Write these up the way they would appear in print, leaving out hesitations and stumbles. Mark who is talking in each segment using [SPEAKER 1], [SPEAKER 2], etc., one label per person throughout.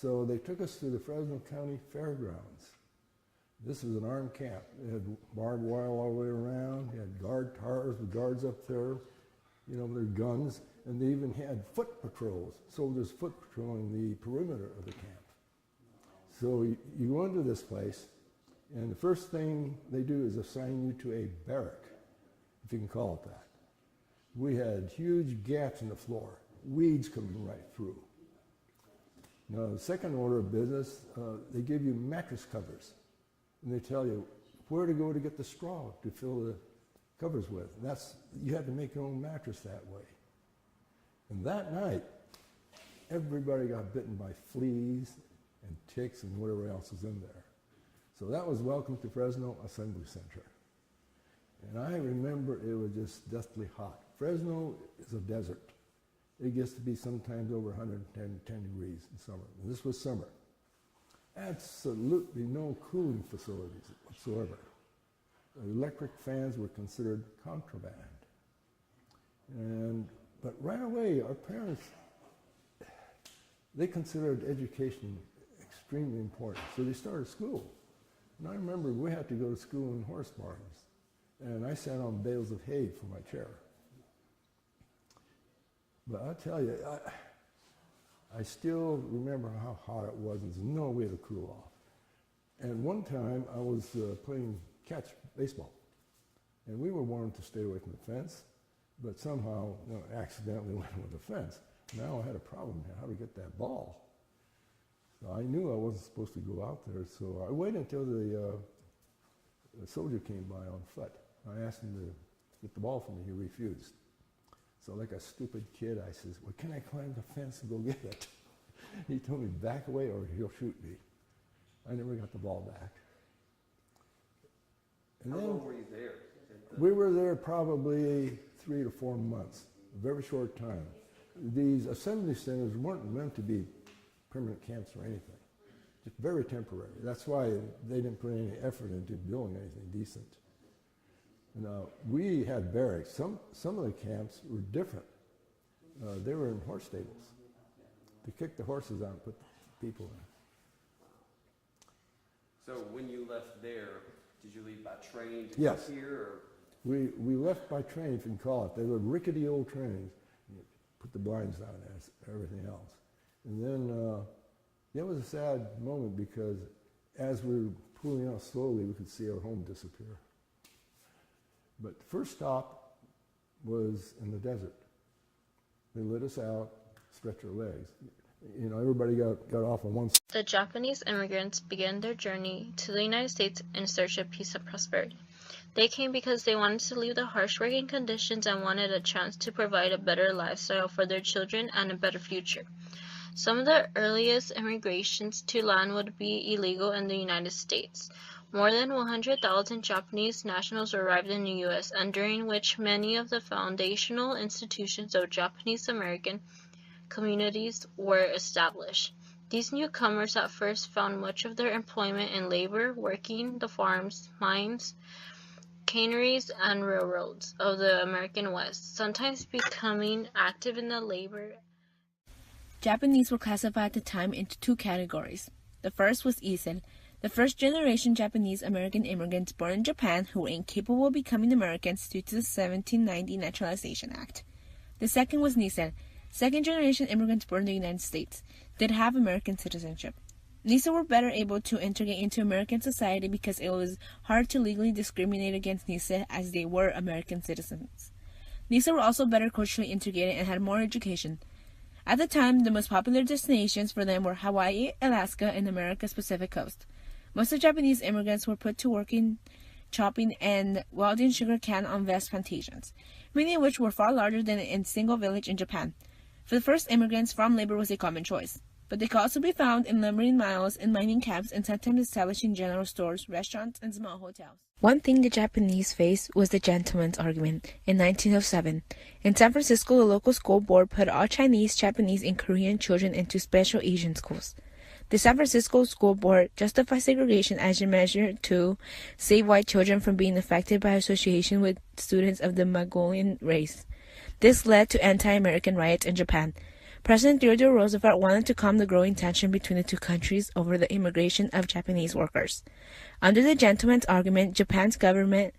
[SPEAKER 1] So they took us to the Fresno County Fairgrounds. This was an armed camp. They had barbed wire all the way around. They had guard towers with guards up there, you know, their guns. And they even had foot patrols, soldiers foot patrolling the perimeter of the camp. So you go into this place, and the first thing they do is assign you to a barrack, if you can call it that. We had huge gaps in the floor, weeds coming right through. Now, the second order of business, they give you mattress covers, and they tell you where to go to get the straw to fill the covers with. You had to make your own mattress that way. And that night, everybody got bitten by fleas and ticks and whatever else was in there. So that was Welcome to Fresno Assembly Center. And I remember it was just deathly hot. Fresno is a desert. It gets to be sometimes over 110 degrees in summer. And this was summer. Absolutely no cooling facilities whatsoever. Electric fans were considered contraband. But right away, our parents, they considered education extremely important. So they started school. And I remember we had to go to school in horse barns. And I sat on bales of hay for my chair. But I'll tell you, I still remember how hot it was. There's no way to cool off. And one time I was playing catch baseball. And we were wanting to stay away from the fence, but somehow accidentally went with the fence. Now I had a problem here, how to get that ball. So I knew I wasn't supposed to go out there, so I waited until the soldier came by on foot. I asked him to get the ball from me, he refused. So like a stupid kid, I says, well, can I climb the fence and go get it? He told me, back away or he'll shoot me. I never got the ball back. And
[SPEAKER 2] How
[SPEAKER 1] then,
[SPEAKER 2] long were you there?
[SPEAKER 1] We were there probably 3 to 4 months, a very short time. These assembly centers weren't meant to be permanent camps or anything, just very temporary. That's why they didn't put any effort into building anything decent. Now, we had barracks. Some of the camps were different. They were in horse stables. They kicked the horses out and put the people in.
[SPEAKER 2] So when you left there, did you leave by train to
[SPEAKER 1] Yes.
[SPEAKER 2] come here? Or?
[SPEAKER 1] We left by train, if you can call it. They were rickety old trains. You put the blinds down as everything else. And then it was a sad moment because as we were pulling out slowly, we could see our home disappear. But the first stop was in the desert. They let us out, stretch our legs. You know, everybody got off on one side.
[SPEAKER 3] The Japanese immigrants began their journey to the United States in search of peace and prosperity. They came because they wanted to leave the harsh working conditions and wanted a chance to provide a better lifestyle for their children and a better future. Some of the earliest immigrations to land would be illegal in the United States. More than 100,000 Japanese nationals arrived in the U.S., and during which many of the foundational institutions of Japanese American communities were established. These newcomers at first found much of their employment in labor, working the farms, mines, canneries, and railroads of the American West, sometimes becoming active in the labor.
[SPEAKER 4] Japanese were classified at the time into two categories. The first was Isen, the first-generation Japanese American immigrants born in Japan who were incapable of becoming Americans due to the 1790 Naturalization Act. The second was Nisen, second-generation immigrants born in the United States, did have American citizenship. Nisa were better able to integrate into American society because it was hard to legally discriminate against Nisa as they were American citizens. Nisa were also better culturally integrated and had more education. At the time, the most popular destinations for them were Hawaii, Alaska, and America's Pacific coast. Most of the Japanese immigrants were put to work in chopping and welding sugar cane on vast plantations, many of which were far larger than in a single village in Japan. For the first immigrants, farm labor was a common choice, but they could also be found in lumbering mills and mining camps and sometimes establishing general stores, restaurants, and small hotels. One thing the Japanese faced was the gentleman's argument in 1907. In San Francisco, the local school board put all Chinese, Japanese, and Korean children into special Asian schools. The San Francisco School Board justified segregation as a measure to save white children from being affected by association with students of the Mongolian race. This led to anti-American riots in Japan. President Theodore Roosevelt wanted to calm the growing tension between the two countries over the immigration of Japanese workers. Under the gentleman's argument, Japan's government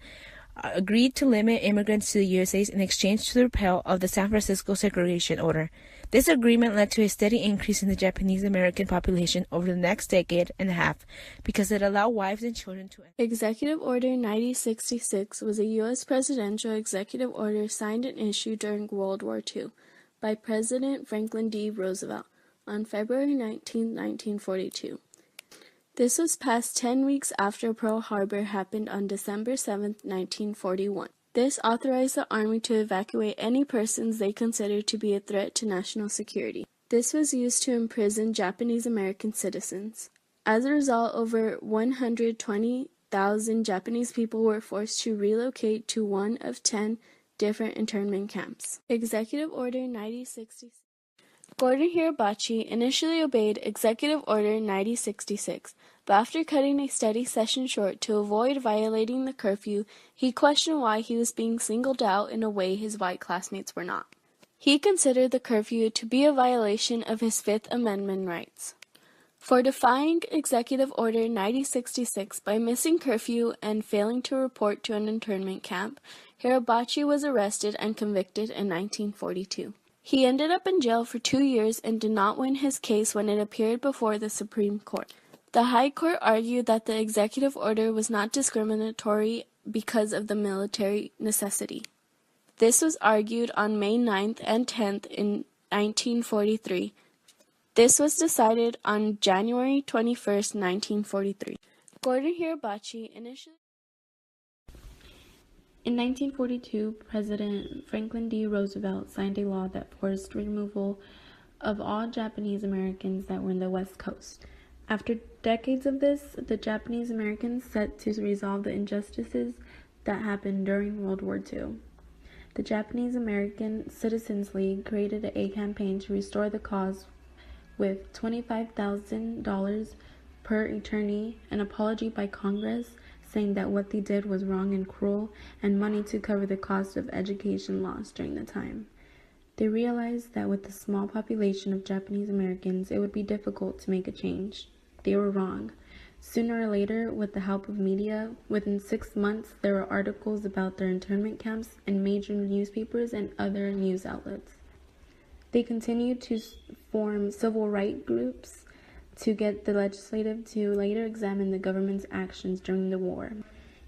[SPEAKER 4] agreed to limit immigrants to the USA in exchange to the repeal of the San Francisco Segregation Order. This agreement led to a steady increase in the Japanese American population over the next decade and a half because it allowed wives and children to enter.
[SPEAKER 5] Executive Order 9066 was a U.S. presidential executive order signed and issued during World War II by President Franklin D. Roosevelt on February 19, 1942. This was passed 10 weeks after Pearl Harbor happened on December 7, 1941. This authorized the Army to evacuate any persons they considered to be a threat to national security. This was used to imprison Japanese American citizens. As a result, over 120,000 Japanese people were forced to relocate to one of 10 different internment camps. Executive Order 9066. Gordon Hirabachi initially obeyed Executive Order 9066, but after cutting a study session short to avoid violating the curfew, he questioned why he was being singled out in a way his white classmates were not. He considered the curfew to be a violation of his Fifth Amendment rights. For defying Executive Order 9066 by missing curfew and failing to report to an internment camp, Hirabachi was arrested and convicted in 1942. He ended up in jail for 2 years and did not win his case when it appeared before the Supreme Court. The High Court argued that the executive order was not discriminatory because of the military necessity. This was argued on May 9th and 10th in 1943. This was decided on January 21st, 1943. Gordon Hirabachi initially.
[SPEAKER 6] In 1942, President Franklin D. Roosevelt signed a law that forced removal of all Japanese Americans that were in the West Coast. After decades of this, the Japanese Americans set to resolve the injustices that happened during World War II. The Japanese American Citizens League created a campaign to restore the cause with $25,000 per attorney, an apology by Congress saying that what they did was wrong and cruel, and money to cover the cost of education lost during the time. They realized that with the small population of Japanese Americans, it would be difficult to make a change. They were wrong. Sooner or later, with the help of media, within 6 months, there were articles about their internment camps in major newspapers and other news outlets. They continued to form civil rights groups to get the legislative to later examine the government's actions during the war.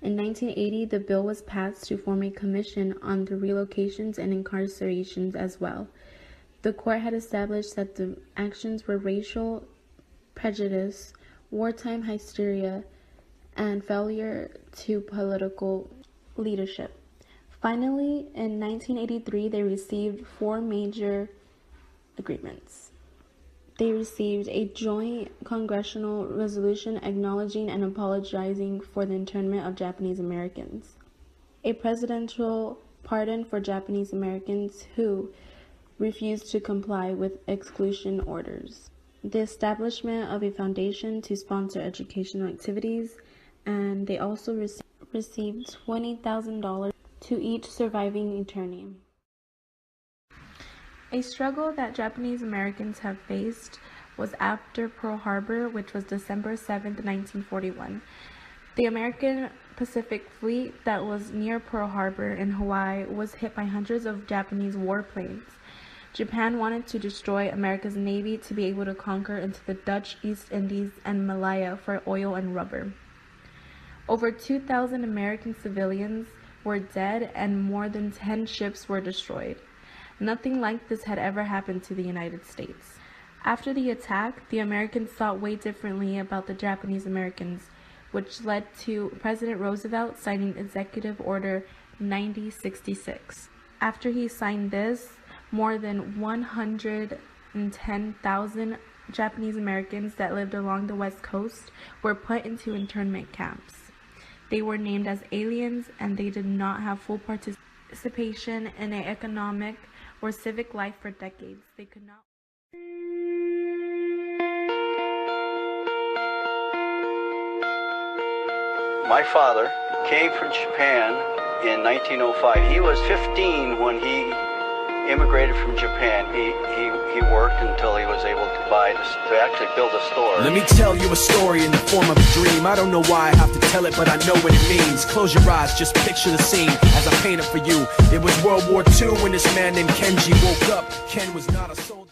[SPEAKER 6] In 1980, the bill was passed to form a commission on the relocations and incarcerations as well. The court had established that the actions were racial prejudice, wartime hysteria, and failure to political leadership. Finally, in 1983, they received 4 major agreements. They received a joint congressional resolution acknowledging and apologizing for the internment of Japanese Americans, a presidential pardon for Japanese Americans who refused to comply with exclusion orders, the establishment of a foundation to sponsor educational activities, and they also received $20,000 to each surviving attorney. A struggle that Japanese Americans have faced was after Pearl Harbor, which was December 7, 1941. The American Pacific Fleet that was near Pearl Harbor in Hawaii was hit by hundreds of Japanese warplanes. Japan wanted to destroy America's navy to be able to conquer into the Dutch East Indies and Malaya for oil and rubber. Over 2,000 American civilians were dead and more than 10 ships were destroyed. Nothing like this had ever happened to the United States. After the attack, the Americans thought way differently about the Japanese Americans, which led to President Roosevelt signing Executive Order 9066. After he signed this, more than 110,000 Japanese Americans that lived along the West Coast were put into internment camps. They were named as aliens, and they did not have full participation in an economic or civic life for decades. They could not.
[SPEAKER 7] My father came from Japan in 1905. He was 15 when he immigrated from Japan, he worked until he was able to actually build a store.
[SPEAKER 8] Let me tell you a story in the form of a dream. I don't know why I have to tell it, but I know what it means. Close your eyes, just picture the scene as I paint it for you. It was World War II when this man named Kenji woke up. Ken was not a soldier.